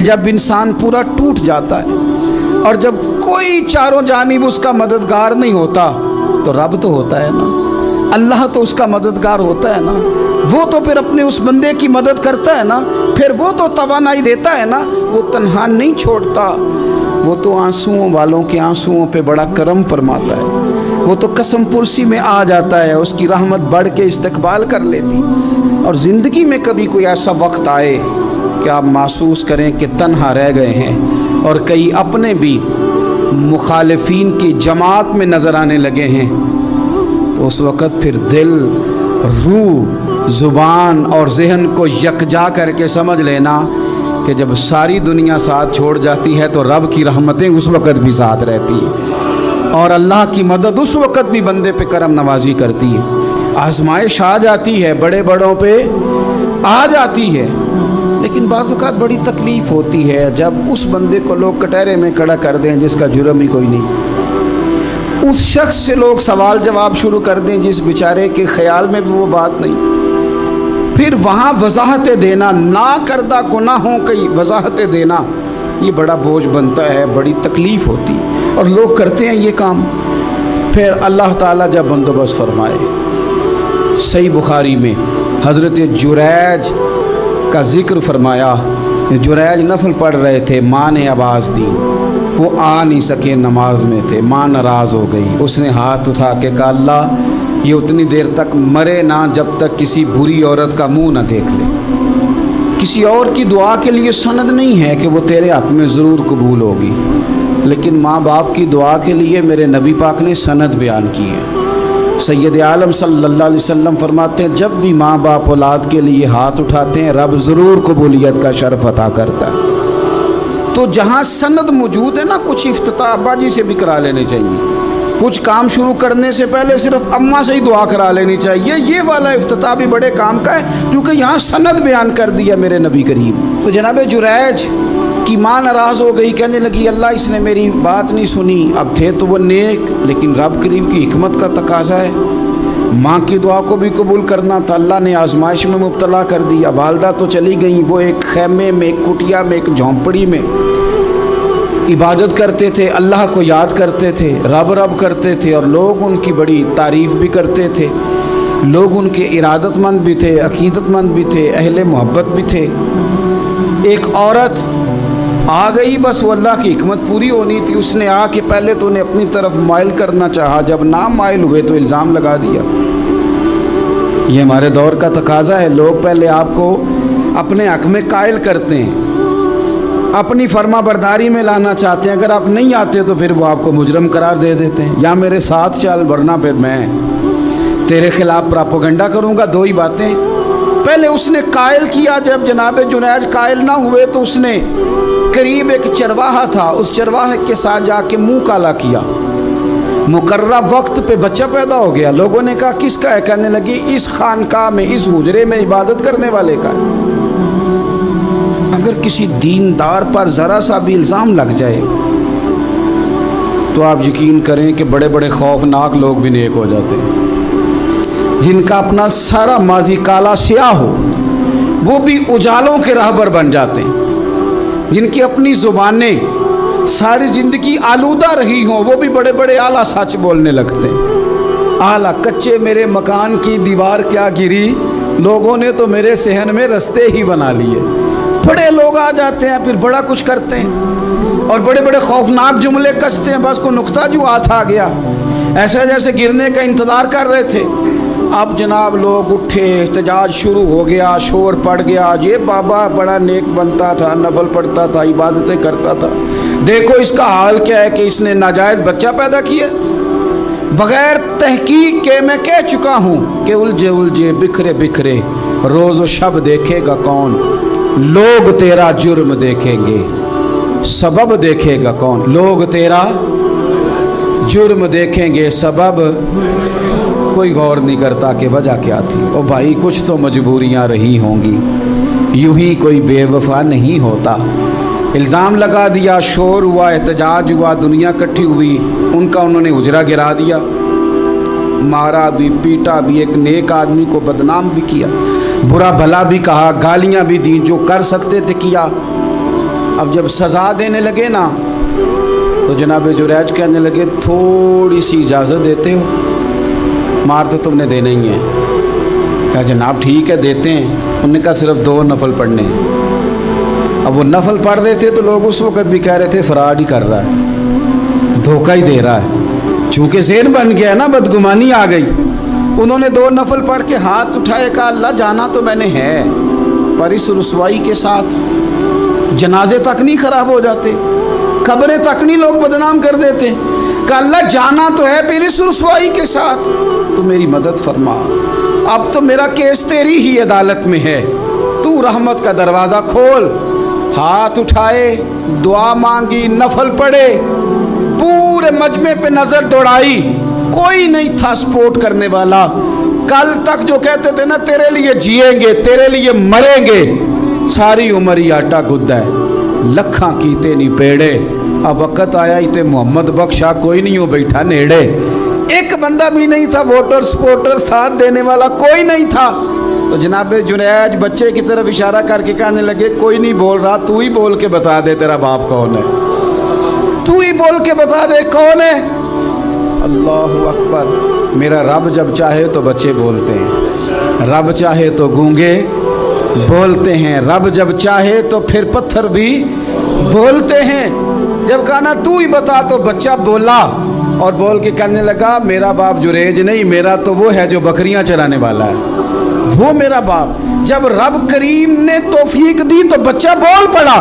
جب انسان پورا ٹوٹ جاتا ہے اور جب کوئی چاروں جانب اس کا مددگار نہیں ہوتا تو رب تو ہوتا ہے نا، اللہ تو اس کا مددگار ہوتا ہے نا، وہ تو پھر اپنے اس بندے کی مدد کرتا ہے نا، پھر وہ تو توانائی دیتا ہے نا، وہ تنہا نہیں چھوڑتا، وہ تو آنسوؤں والوں کے آنسوؤں پہ بڑا کرم فرماتا ہے، وہ تو قسم پرسی میں آ جاتا ہے، اس کی رحمت بڑھ کے استقبال کر لیتی۔ اور زندگی میں کبھی کوئی ایسا وقت آئے کہ آپ محسوس کریں کہ تنہا رہ گئے ہیں اور کئی اپنے بھی مخالفین کی جماعت میں نظر آنے لگے ہیں، تو اس وقت پھر دل، روح، زبان اور ذہن کو یکجا کر کے سمجھ لینا کہ جب ساری دنیا ساتھ چھوڑ جاتی ہے تو رب کی رحمتیں اس وقت بھی ساتھ رہتی ہیں، اور اللہ کی مدد اس وقت بھی بندے پہ کرم نوازی کرتی ہے۔ آزمائش آ جاتی ہے، بڑے بڑوں پہ آ جاتی ہے، لیکن بعض اوقات بڑی تکلیف ہوتی ہے جب اس بندے کو لوگ کٹہرے میں کھڑا کر دیں جس کا جرم ہی کوئی نہیں، اس شخص سے لوگ سوال جواب شروع کر دیں جس بیچارے کے خیال میں بھی وہ بات نہیں، پھر وہاں وضاحت دینا، نہ کردہ گناہوں کی وضاحت دینا، یہ بڑا بوجھ بنتا ہے، بڑی تکلیف ہوتی، اور لوگ کرتے ہیں یہ کام۔ پھر اللہ تعالیٰ جب بندوبست فرمائے، صحیح بخاری میں حضرت جریج کا ذکر فرمایا، جریج نفل پڑھ رہے تھے، ماں نے آواز دی، وہ آ نہیں سکے، نماز میں تھے، ماں ناراض ہو گئی، اس نے ہاتھ اٹھا کے کہا اللہ یہ اتنی دیر تک مرے نہ جب تک کسی بری عورت کا منہ نہ دیکھ لے۔ کسی اور کی دعا کے لیے سند نہیں ہے کہ وہ تیرے حق میں ضرور قبول ہوگی، لیکن ماں باپ کی دعا کے لیے میرے نبی پاک نے سند بیان کی ہے۔ سید عالم صلی اللہ علیہ وسلم فرماتے ہیں جب بھی ماں باپ اولاد کے لیے ہاتھ اٹھاتے ہیں رب ضرور قبولیت کا شرف عطا کرتا ہے۔ تو جہاں سند موجود ہے نا، کچھ افتتاح ابا جی سے بھی کرا لینے چاہیے، کچھ کام شروع کرنے سے پہلے صرف اماں سے ہی دعا کرا لینی چاہیے، یہ والا افتتاح بھی بڑے کام کا ہے کیونکہ یہاں سند بیان کر دیا میرے نبی کریم۔ تو جناب جریج کی ماں ناراض ہو گئی، کہنے لگی اللہ اس نے میری بات نہیں سنی، اب تھے تو وہ نیک، لیکن رب کریم کی حکمت کا تقاضا ہے، ماں کی دعا کو بھی قبول کرنا تھا، اللہ نے آزمائش میں مبتلا کر دیا۔ والدہ تو چلی گئیں، وہ ایک خیمے میں، ایک کٹیا میں، ایک جھونپڑی میں عبادت کرتے تھے، اللہ کو یاد کرتے تھے، رب رب کرتے تھے، اور لوگ ان کی بڑی تعریف بھی کرتے تھے، لوگ ان کے ارادت مند بھی تھے، عقیدت مند بھی تھے، اہل محبت بھی تھے۔ ایک عورت آ گئی، بس وہ اللہ کی حکمت پوری ہونی تھی، اس نے آ کے پہلے تو انہیں اپنی طرف مائل کرنا چاہا، جب نہ مائل ہوئے تو الزام لگا دیا۔ یہ ہمارے دور کا تقاضا ہے، لوگ پہلے آپ کو اپنے حق میں قائل کرتے ہیں، اپنی فرما برداری میں لانا چاہتے ہیں، اگر آپ نہیں آتے تو پھر وہ آپ کو مجرم قرار دے دیتے ہیں، یا میرے ساتھ چل ورنہ پھر میں تیرے خلاف پراپوگنڈا کروں گا۔ دو ہی باتیں، پہلے اس نے قائل کیا، جب جناب جنیج قائل نہ ہوئے تو اس نے قریب ایک چرواہا تھا، اس چرواہے کے ساتھ جا کے منہ کالا کیا، مقررہ وقت پہ بچہ پیدا ہو گیا، لوگوں نے کہا کس کا ہے، کہنے لگی اس خانقاہ میں، اس حجرے میں عبادت کرنے والے کا ہے۔ اگر کسی دیندار پر ذرا سا بھی الزام لگ جائے تو آپ یقین کریں کہ بڑے بڑے خوفناک لوگ بھی نیک ہو جاتے ہیں، جن کا اپنا سارا ماضی کالا سیاہ ہو وہ بھی اجالوں کے راہبر بن جاتے ہیں، جن کی اپنی زبانیں ساری زندگی آلودہ رہی ہوں وہ بھی بڑے بڑے اعلیٰ سچ بولنے لگتے ہیں۔ اعلیٰ کچے میرے مکان کی دیوار کیا گری، لوگوں نے تو میرے صحن میں رستے ہی بنا لیے۔ بڑے لوگ آ جاتے ہیں، پھر بڑا کچھ کرتے ہیں اور بڑے بڑے خوفناک جملے کستے ہیں، بس کو نقطہ جو ہاتھ آ گیا ایسا جیسے گرنے کا انتظار کر رہے تھے۔ اب جناب لوگ اٹھے، احتجاج شروع ہو گیا، شور پڑ گیا، یہ بابا بڑا نیک بنتا تھا، نفل پڑھتا تھا، عبادتیں کرتا تھا، دیکھو اس کا حال کیا ہے کہ اس نے ناجائز بچہ پیدا کیا۔ بغیر تحقیق کے میں کہہ چکا ہوں کہ الجھے الجھے بکھرے بکھرے روز و شب دیکھے گا کون، لوگ تیرا جرم دیکھیں گے، سبب دیکھے گا کون، لوگ تیرا جرم دیکھیں گے، سبب کوئی غور نہیں کرتا کہ وجہ کیا تھی۔ او بھائی کچھ تو مجبوریاں رہی ہوں گی، یوں ہی کوئی بے وفا نہیں ہوتا۔ الزام لگا دیا، شور ہوا، احتجاج ہوا، دنیا اکٹھی ہوئی، ان کا انہوں نے حجرہ گرا دیا، مارا بھی، پیٹا بھی، ایک نیک آدمی کو بدنام بھی کیا، برا بھلا بھی کہا، گالیاں بھی دیں، جو کر سکتے تھے کیا۔ اب جب سزا دینے لگے نا تو جناب جریج کہنے لگے تھوڑی سی اجازت دیتے ہو، مار تو تم نے دینا ہی ہے۔ کہا جناب ٹھیک ہے دیتے ہیں۔ انہوں نے کہا صرف 2 نفل پڑھنے ہیں۔ اب وہ نفل پڑھ رہے تھے تو لوگ اس وقت بھی کہہ رہے تھے فراڈ ہی کر رہا ہے، دھوکہ ہی دے رہا ہے، چونکہ ذہن بن گیا نا، بدگمانی آ گئی۔ انہوں نے 2 نفل پڑھ کے ہاتھ اٹھائے، کہا اللہ جانا تو میں نے ہے، پر اس رسوائی کے ساتھ جنازے تک نہیں خراب ہو جاتے، قبریں تک نہیں لوگ بدنام کر دیتے۔ کہ اللہ جانا تو ہے پھر اس رسوائی کے ساتھ، تو میری مدد فرما، اب تو میرا کیس تیری ہی عدالت میں ہے، تو رحمت کا دروازہ کھول۔ ہاتھ اٹھائے، دعا مانگی، نفل پڑھے، پورے مجمع پہ نظر دوڑائی، کوئی نہیں تھا سپورٹ کرنے والا۔ کل تک جو کہتے تھے نا تیرے لیے جیئیں گے، تیرے لیے مریں گے، ساری عمر ہی آٹا گدہ ہے، لکھاں کیتے نہیں پیڑے، اب وقت آیا ہی تے محمد بخشا کوئی نہیں ہو بیٹھا نیڑے۔ ایک بندہ بھی نہیں تھا، ووٹر سپورٹر ساتھ دینے والا کوئی نہیں تھا۔ تو جناب جنید بچے کی طرف اشارہ کر کے کہنے لگے کوئی نہیں بول رہا، تو ہی بول کے بتا دے تیرا باپ کون ہے، تو ہی بول کے بتا دے کون ہے۔ اللہ اکبر۔ میرا رب جب چاہے تو بچے بولتے ہیں، رب چاہے تو گونگے بولتے ہیں، رب جب چاہے تو پھر پتھر بھی بولتے ہیں۔ جب کہا نا تو ہی بتا تو بچہ بولا، اور بول کے کہنے لگا میرا باپ جریج نہیں، میرا تو وہ ہے جو بکریاں چرانے والا ہے، وہ میرا باپ۔ جب رب کریم نے توفیق دی تو بچہ بول پڑا۔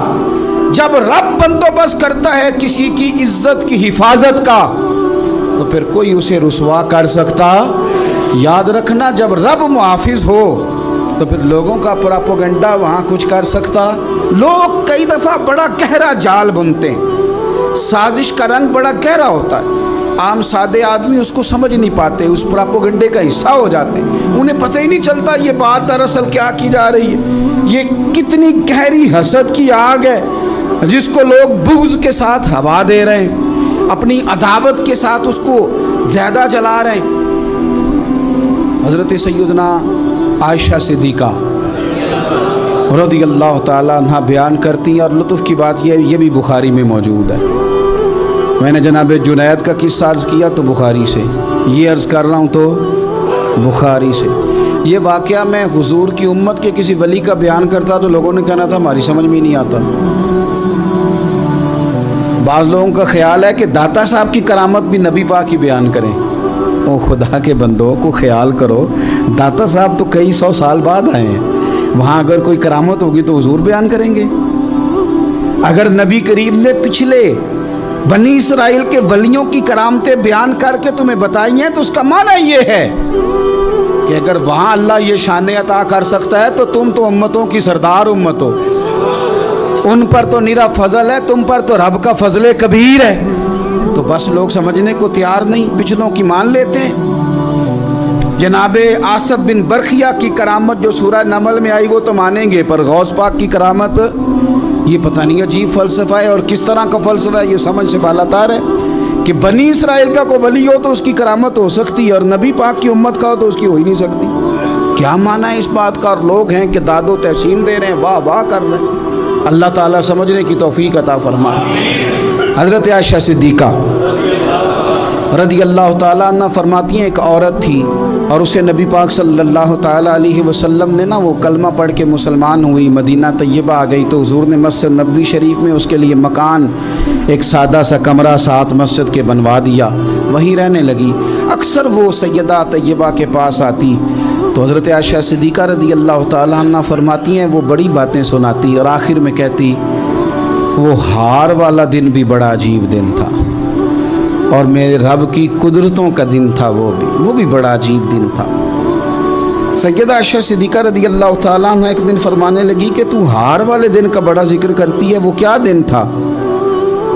جب رب بندوبست کرتا ہے کسی کی عزت کی حفاظت کا تو پھر کوئی اسے رسوا کر سکتا؟ یاد رکھنا جب رب محافظ ہو تو پھر لوگوں کا پراپوگنڈا وہاں کچھ کر سکتا؟ لوگ کئی دفعہ بڑا گہرا جال بنتے ہیں، سازش کا رنگ بڑا گہرا ہوتا ہے، عام سادے آدمی اس کو سمجھ نہیں پاتے، اس پراپوگنڈے کا حصہ ہو جاتے ہیں، انہیں پتہ ہی نہیں چلتا یہ بات دراصل کیا کی جا رہی ہے۔ یہ کتنی گہری حسد کی آگ ہے جس کو لوگ بغض کے ساتھ ہوا دے رہے ہیں، اپنی عداوت کے ساتھ اس کو زیادہ جلا رہے ہیں۔ حضرت سیدنا عائشہ صدیقہ رضی اللہ تعالیٰ عنہ بیان کرتی ہیں، اور لطف کی بات یہ بھی بخاری میں موجود ہے۔ میں نے جناب جنید کا قصہ عرض کیا تو بخاری سے، یہ عرض کر رہا ہوں تو بخاری سے۔ یہ واقعہ میں حضور کی امت کے کسی ولی کا بیان کرتا تو لوگوں نے کہنا تھا ہماری سمجھ میں نہیں آتا۔ بعض لوگوں کا خیال ہے کہ داتا صاحب کی کرامت بھی نبی پاک ہی بیان کریں۔ او خدا کے بندوں کو خیال کرو، داتا صاحب تو کئی 100 سال بعد آئے ہیں، وہاں اگر کوئی کرامت ہوگی تو حضور بیان کریں گے؟ اگر نبی کریم نے پچھلے بنی اسرائیل کے ولیوں کی کرامتیں بیان کر کے تمہیں بتائی ہیں تو اس کا معنی یہ ہے کہ اگر وہاں اللہ یہ شان عطا کر سکتا ہے تو تم تو امتوں کی سردار امت ہو، ان پر تو نیرا فضل ہے، تم پر تو رب کا فضل کبیر ہے۔ تو بس لوگ سمجھنے کو تیار نہیں، پچھلوں کی مان لیتے ہیں۔ جناب آصف بن برخیہ کی کرامت جو سورہ نمل میں آئی وہ تو مانیں گے، پر غوث پاک کی کرامت یہ پتہ نہیں عجیب فلسفہ ہے، اور کس طرح کا فلسفہ ہے یہ سمجھ سے بالاتر ہے کہ بنی اسرائیل کا کوئی ولی ہو تو اس کی کرامت ہو سکتی ہے، اور نبی پاک کی امت کا ہو تو اس کی ہو ہی نہیں سکتی۔ کیا معنی ہے اس بات کا؟ اور لوگ ہیں کہ داد و تحسین دے رہے ہیں، واہ واہ کر رہے ہیں۔ اللہ تعالیٰ سمجھنے کی توفیق عطا فرمائے۔ حضرت عائشہ صدیقہ رضی اللہ تعالیٰ عنہ فرماتی ہیں ایک عورت تھی اور اسے نبی پاک صلی اللہ تعالیٰ علیہ وسلم نے وہ کلمہ پڑھ کے مسلمان ہوئی، مدینہ طیبہ آ گئی تو حضور نے مسجد نبوی شریف میں اس کے لیے مکان، ایک سادہ سا کمرہ ساتھ مسجد کے بنوا دیا، وہیں رہنے لگی۔ اکثر وہ سیدہ طیبہ کے پاس آتی تو حضرت عائشہ صدیقہ رضی اللہ تعالیٰ عنہ فرماتی ہیں وہ بڑی باتیں سناتی اور آخر میں کہتی وہ ہار والا دن بھی بڑا عجیب دن تھا، اور میرے رب کی قدرتوں کا دن تھا، وہ بھی بڑا عجیب دن تھا۔ سیدہ عائشہ صدیقہ رضی اللہ تعالیٰ عنہ ایک دن فرمانے لگی کہ تو ہار والے دن کا بڑا ذکر کرتی ہے، وہ کیا دن تھا؟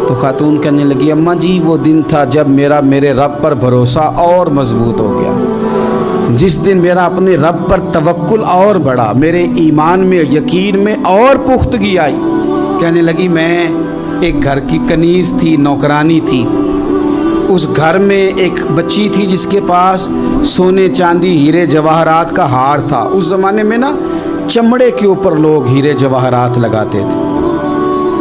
تو خاتون کہنے لگی اماں جی وہ دن تھا جب میرے رب پر بھروسہ اور مضبوط ہو گیا، جس دن میرا اپنے رب پر توکل اور بڑھا، میرے ایمان میں یقین میں اور پختگی آئی۔ کہنے لگی میں ایک گھر کی کنیز تھی، نوکرانی تھی، اس گھر میں ایک بچی تھی جس کے پاس سونے چاندی ہیرے جواہرات کا ہار تھا۔ اس زمانے میں نا چمڑے کے اوپر لوگ ہیرے جواہرات لگاتے تھے،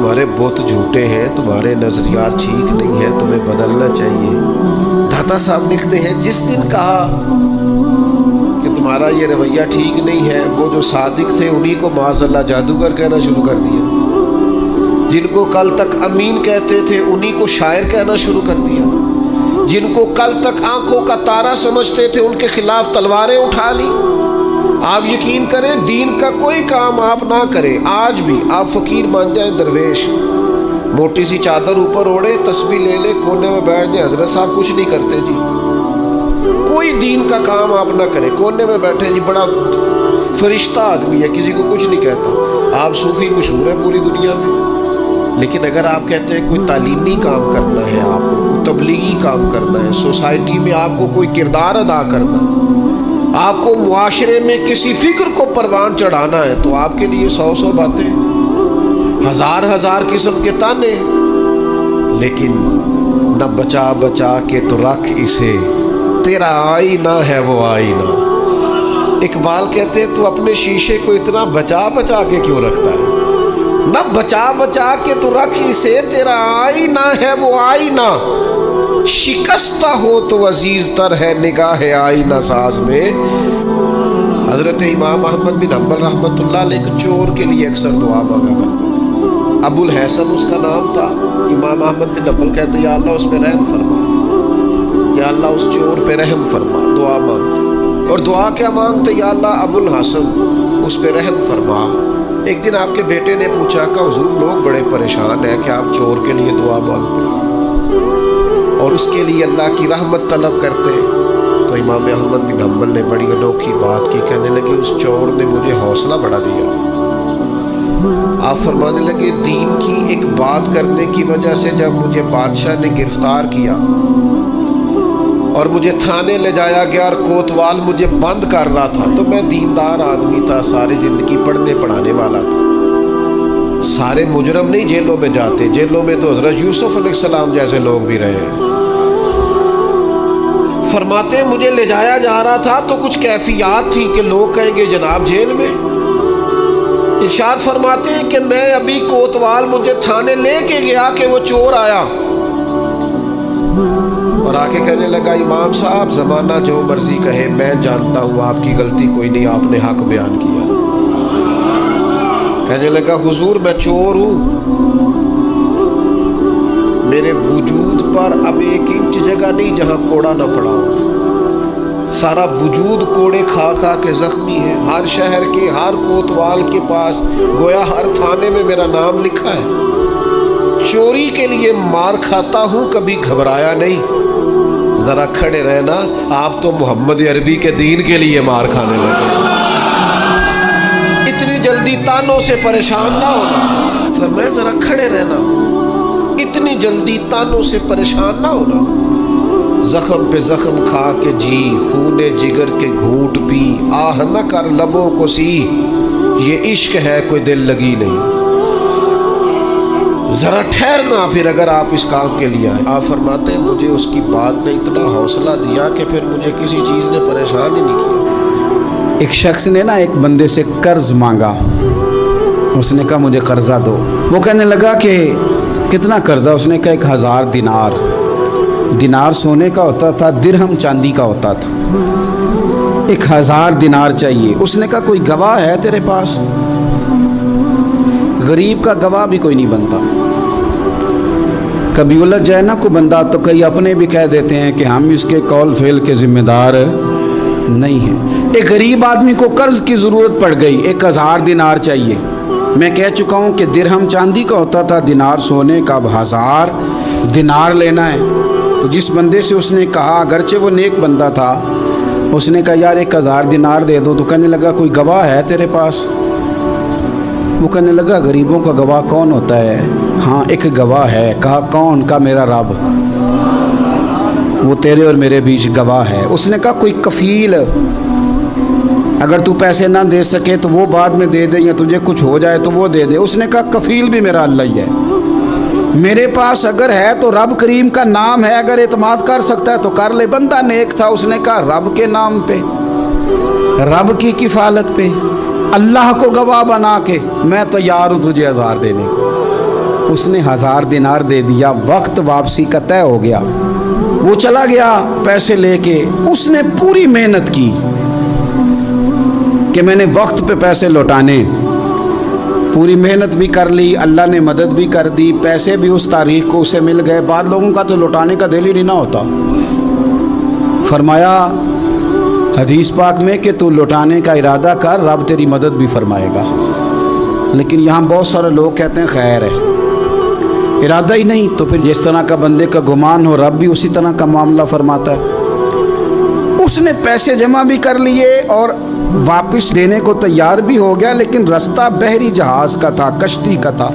تمہارے بت جھوٹے ہیں, تمہارے نظریات ٹھیک نہیں ہیں, تمہیں بدلنا چاہیے. داتا صاحب لکھتے ہیں جس دن کہا کہ تمہارا یہ رویہ ٹھیک نہیں ہے, وہ جو صادق تھے انہی کو معاذ اللہ جادوگر کہنا شروع کر دیا. جن کو کل تک امین کہتے تھے انہی کو شاعر کہنا شروع کر دیا. جن کو کل تک آنکھوں کا تارا سمجھتے تھے ان کے خلاف تلواریں اٹھا لی. آپ یقین کریں دین کا کوئی کام آپ نہ کریں, آج بھی آپ فقیر بن جائیں درویش, موٹی سی چادر اوپر اوڑے, تسبیح لے لے, کونے میں بیٹھ جائیں, حضرت صاحب کچھ نہیں کرتے جی. کوئی دین کا کام آپ نہ کریں, کونے میں بیٹھے جی, بڑا فرشتہ آدمی ہے, کسی کو کچھ نہیں کہتا. آپ صوفی مشہور ہے پوری دنیا میں, لیکن اگر آپ کہتے ہیں کوئی تعلیمی کام کرنا ہے, آپ کو کوئی تبلیغی کام کرنا ہے, سوسائٹی میں آپ کو کوئی کردار ادا کرنا ہے, آپ کو معاشرے میں کسی فکر کو پروان چڑھانا ہے, تو آپ کے لیے 100 باتیں, ہزار قسم کے تانے, لیکن نہ بچا بچا کے تو رکھ اسے, تیرا آئینہ ہے وہ آئینہ. اقبال کہتے ہیں تو اپنے شیشے کو اتنا بچا بچا کے کیوں رکھتا ہے؟ نہ بچا بچا کے تو رکھ اسے, تیرا آئینہ ہے وہ آئینہ. شکستہ ہو تو عزیز تر ہے نگاہ آئینہ ساز میں. حضرت امام احمد بن حنبل رحمۃ اللہ علیہ ایک چور کے لیے اکثر دعا مانگا کرتے تھے. ابو الحسن اس کا نام تھا. امام احمد بن حنبل کہتے یا اللہ اس پہ رحم فرما, یا اللہ اس چور پہ رحم فرما, دعا مانگتے. اور دعا کیا مانگتے؟ یا اللہ ابو الحسن اس پہ رحم فرما. ایک دن آپ کے بیٹے نے پوچھا کہ حضور لوگ بڑے پریشان ہیں کہ آپ چور کے لیے دعا مانگتے اور اس کے لیے اللہ کی رحمت طلب کرتے. تو امام احمد بن حنبل نے بڑی انوکھی بات کی, کہنے لگے اس چور نے مجھے حوصلہ بڑھا دیا. آپ فرمانے لگے دین کی ایک بات کرنے کی وجہ سے جب مجھے بادشاہ نے گرفتار کیا اور مجھے تھانے لے جایا گیا اور کوتوال مجھے بند کر رہا تھا, تو میں دیندار آدمی تھا, ساری زندگی پڑھنے پڑھانے والا تھا. سارے مجرم نہیں جیلوں میں جاتے, جیلوں میں تو حضرت یوسف علیہ السلام جیسے لوگ بھی رہے ہیں. فرماتے ہیں مجھے لے جایا جا رہا تھا تو کچھ کیفیات تھی کہ لوگ کہیں گے جناب جیل میں. ارشاد فرماتے ہیں کہ میں ابھی کوتوال مجھے تھانے لے کے گیا کہ وہ چور آیا اور آ کے کہنے لگا امام صاحب زمانہ جو مرضی کہے, میں جانتا ہوں آپ کی غلطی کوئی نہیں, آپ نے حق بیان کیا. کہنے لگا حضور میں چور ہوں, میرے وجود پر اب 1 انچ جگہ نہیں جہاں کوڑا نہ پڑا ہو, سارا وجود کوڑے کھا کھا کے زخمی ہے. ہر شہر کے ہر کوتوال کے پاس گویا ہر تھانے میں میرا نام لکھا ہے. چوری کے لیے مار کھاتا ہوں, کبھی گھبرایا نہیں. ذرا کھڑے رہنا, آپ تو محمد عربی کے دین کے لیے مار کھانے لگے. اتنی جلدی تانوں سے پریشان نہ ہونا. فرمایا ذرا کھڑے رہنا, اتنی جلدی تانوں سے پریشان نہ ہونا. زخم پہ زخم کھا کے جی, خون جگر کے گھونٹ پی, آہ نہ کر لبوں کو سی, یہ عشق ہے کوئی دل لگی نہیں. ذرا ٹھہرنا پھر اگر آپ اس کام کے لیے آئے. آپ فرماتے ہیں مجھے اس کی بات نے اتنا حوصلہ دیا کہ پھر مجھے کسی چیز نے پریشان ہی نہیں کیا. ایک شخص نے نا ایک بندے سے قرض مانگا, اس نے کہا مجھے قرضہ دو. وہ کہنے لگا کہ کتنا قرضہ؟ اس نے کہا 1000 دینار. دینار سونے کا ہوتا تھا, درہم چاندی کا ہوتا تھا. 1000 دینار چاہیے. اس نے کہا کوئی گواہ ہے تیرے پاس؟ غریب کا گواہ بھی کوئی نہیں بنتا. کبھی الجھ جائے نا کوئی بندہ تو کئی اپنے بھی کہہ دیتے ہیں کہ ہم اس کے قول فعل کے ذمہ دار نہیں ہیں. ایک غریب آدمی کو قرض کی ضرورت پڑ گئی, 1000 دینار چاہیے. میں کہہ چکا ہوں کہ درہم چاندی کا ہوتا تھا, دینار سونے کا. اب 1000 دینار لینا ہے. تو جس بندے سے اس نے کہا, اگرچہ وہ نیک بندہ تھا, اس نے کہا یار 1000 دینار دے دو. تو کہنے لگا کوئی گواہ ہے تیرے پاس؟ وہ کہنے لگا غریبوں کا گواہ کون ہوتا ہے؟ ہاں ایک گواہ ہے. کہا کون؟ کا میرا رب, وہ تیرے اور میرے بیچ گواہ ہے. اس نے کہا کوئی کفیل, اگر تو پیسے نہ دے سکے تو وہ بعد میں دے دے, یا تجھے کچھ ہو جائے تو وہ دے دے. اس نے کہا کفیل بھی میرا اللہ ہی ہے. میرے پاس اگر ہے تو رب کریم کا نام ہے, اگر اعتماد کر سکتا ہے تو کر لے. بندہ نیک تھا, اس نے کہا رب کے نام پہ, رب کی کفالت پہ, اللہ کو گواہ بنا کے میں تیار ہوں تجھے 1000 دینے کو. اس نے 1000 دینار دے دیا, وقت واپسی کا طے ہو گیا. وہ چلا گیا پیسے لے کے. اس نے پوری محنت کی کہ میں نے وقت پہ پیسے لوٹانے, پوری محنت بھی کر لی, اللہ نے مدد بھی کر دی, پیسے بھی اس تاریخ کو اسے مل گئے. بعض لوگوں کا تو لوٹانے کا دل ہی نہیں نہ ہوتا. فرمایا حدیث پاک میں کہ تو لوٹانے کا ارادہ کر, رب تیری مدد بھی فرمائے گا. لیکن یہاں بہت سارے لوگ کہتے ہیں خیر ہے, ارادہ ہی نہیں, تو پھر جس طرح کا بندے کا گمان ہو رب بھی اسی طرح کا معاملہ فرماتا ہے. اس نے پیسے جمع بھی کر لیے اور واپس دینے کو تیار بھی ہو گیا, لیکن رستہ بحری جہاز کا تھا, کشتی کا تھا,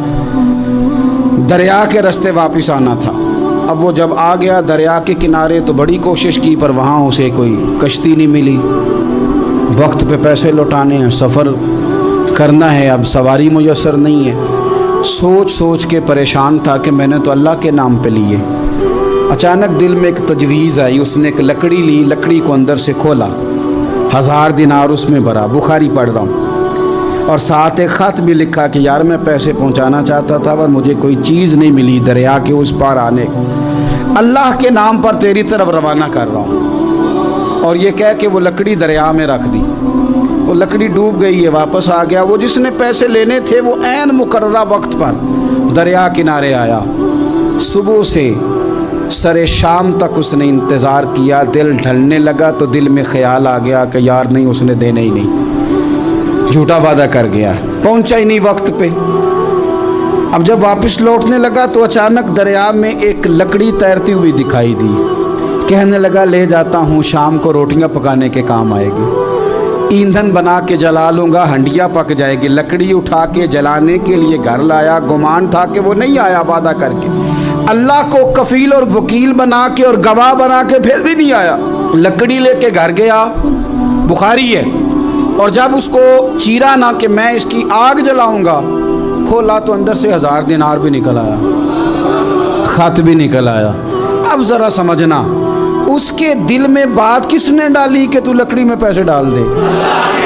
دریا کے رستے واپس آنا تھا. اب وہ جب آ گیا دریا کے کنارے تو بڑی کوشش کی, پر وہاں اسے کوئی کشتی نہیں ملی. وقت پہ پیسے لوٹانے ہیں, سفر کرنا ہے, اب سواری میسر نہیں ہے. سوچ سوچ کے پریشان تھا کہ میں نے تو اللہ کے نام پہ لیے. اچانک دل میں ایک تجویز آئی. اس نے ایک لکڑی لی, لکڑی کو اندر سے کھولا, 1000 دینار اس میں بھرا. بخاری پڑھ رہا ہوں, اور ساتھ ایک خط بھی لکھا کہ یار میں پیسے پہنچانا چاہتا تھا پر مجھے کوئی چیز نہیں ملی دریا کے اس پار آنے, اللہ کے نام پر تیری طرف روانہ کر رہا ہوں. اور یہ کہہ کہ وہ لکڑی دریا میں رکھ دی. وہ لکڑی ڈوب گئی ہے, واپس آ گیا. وہ جس نے پیسے لینے تھے وہ عین مقررہ وقت پر دریا کنارے آیا. صبح سے سر شام تک اس نے انتظار کیا. دل ڈھلنے لگا تو دل میں خیال آ گیا کہ یار نہیں, اس نے دینا ہی نہیں, جھوٹا وعدہ کر گیا, پہنچا ہی نہیں وقت پہ. اب جب واپس لوٹنے لگا تو اچانک دریا میں ایک لکڑی تیرتی ہوئی دکھائی دی. کہنے لگا لے جاتا ہوں, شام کو روٹیاں پکانے کے کام آئے گی, ایندھن بنا کے جلا لوں گا, ہنڈیا پک جائے گی. لکڑی اٹھا کے جلانے کے لیے گھر لایا. گمان تھا کہ وہ نہیں آیا وعدہ کر کے, اللہ کو کفیل اور وکیل بنا کے اور گواہ بنا کے پھر بھی نہیں آیا. لکڑی لے کے گھر گیا, بخاری ہے, اور جب اس کو چیرا نہ کہ میں اس کی آگ جلاؤں گا, کھولا تو اندر سے 1000 دینار بھی نکل آیا, خط بھی نکل آیا. اب ذرا سمجھنا, اس کے دل میں بات کس نے ڈالی کہ تو لکڑی میں پیسے ڈال دے؟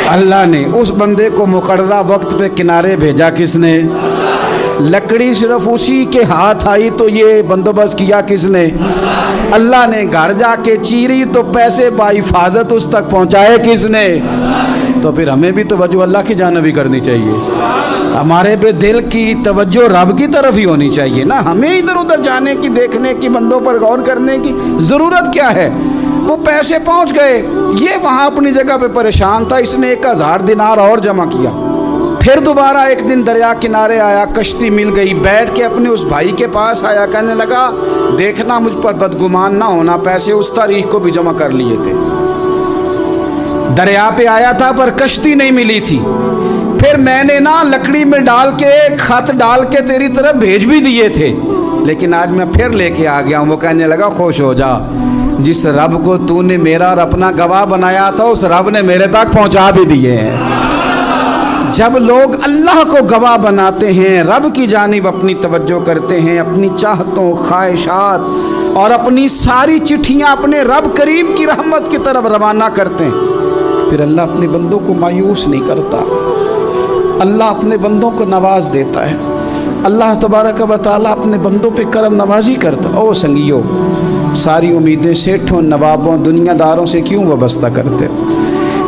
اللہ نے. اس بندے کو مقررہ وقت پہ کنارے بھیجا کس نے؟ لکڑی صرف اسی کے ہاتھ آئی تو یہ بندوبست کیا کس نے؟ اللہ نے. گھر جا کے چیری تو پیسے بحفاظت اس تک پہنچائے کس نے؟ تو پھر ہمیں بھی توجہ اللہ کی جانب ہی کرنی چاہیے. ہمارے پہ دل کی توجہ رب کی طرف ہی ہونی چاہیے نا. ہمیں ادھر ادھر جانے کی, دیکھنے کی, بندوں پر غور کرنے کی ضرورت کیا ہے؟ وہ پیسے پہنچ گئے, یہ وہاں اپنی جگہ پہ پریشان تھا. اس نے 1000 دینار اور جمع کیا. پھر دوبارہ ایک دن دریا کنارے آیا, کشتی مل گئی. بیٹھ کے اپنے اس بھائی کے پاس آیا, کہنے لگا دیکھنا مجھ پر بدگمان نہ ہونا, پیسے اس تاریخ کو بھی جمع کر لیے تھے. دریا پہ آیا تھا پر کشتی نہیں ملی تھی. پھر میں نے نا لکڑی میں ڈال کے خط ڈال کے تیری طرف بھیج بھی دیے تھے, لیکن آج میں پھر لے کے آ گیا ہوں. وہ کہنے لگا خوش ہو جا, جس رب کو تو نے میرا اور اپنا گواہ بنایا تھا اس رب نے میرے تک پہنچا بھی دیے ہیں. جب لوگ اللہ کو گواہ بناتے ہیں, رب کی جانب اپنی توجہ کرتے ہیں, اپنی چاہتوں, خواہشات اور اپنی ساری چٹھیاں اپنے رب کریم کی رحمت کی طرف روانہ کرتے ہیں, پھر اللہ اپنے بندوں کو مایوس نہیں کرتا. اللہ اپنے بندوں کو نواز دیتا ہے. اللہ تبارک و تعالیٰ اپنے بندوں پہ کرم نوازی کرتا. او سنگیو, ساری امیدیں سیٹھوں, نوابوں, دنیا داروں سے کیوں وابستہ کرتے ہو؟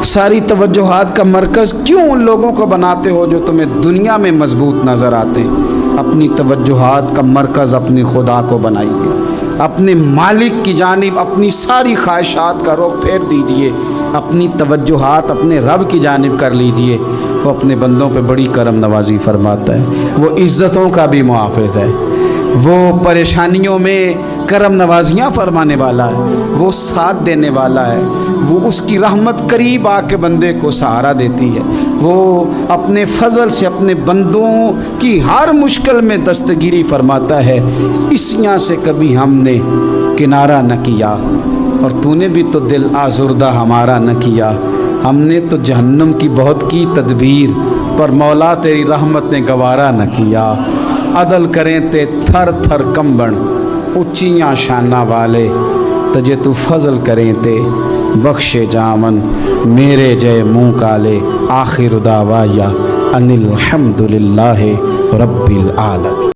ساری توجہات کا مرکز کیوں ان لوگوں کو بناتے ہو جو تمہیں دنیا میں مضبوط نظر آتے ہیں؟ اپنی توجہات کا مرکز اپنی خدا کو بنائیے, اپنے مالک کی جانب اپنی ساری خواہشات کا رخ پھیر دیجئے, اپنی توجہات اپنے رب کی جانب کر لیجئے. وہ اپنے بندوں پہ بڑی کرم نوازی فرماتا ہے. وہ عزتوں کا بھی محافظ ہے, وہ پریشانیوں میں کرم نوازیاں فرمانے والا ہے, وہ ساتھ دینے والا ہے. وہ اس کی رحمت قریب آ کے بندے کو سہارا دیتی ہے. وہ اپنے فضل سے اپنے بندوں کی ہر مشکل میں دستگیری فرماتا ہے. اسیاں سے کبھی ہم نے کنارہ نہ کیا, اور تو نے بھی تو دل آزردہ ہمارا نہ کیا. ہم نے تو جہنم کی بہت کی تدبیر, پر مولا تیری رحمت نے گوارا نہ کیا. عدل کریں تے تھر تھر کمبن, اچیاں شانہ والے, تجھے تو فضل کریں تے بخشے جامن, میرے جے منہ کالے. آخر دعوایا ان الحمد للہ رب العالمین.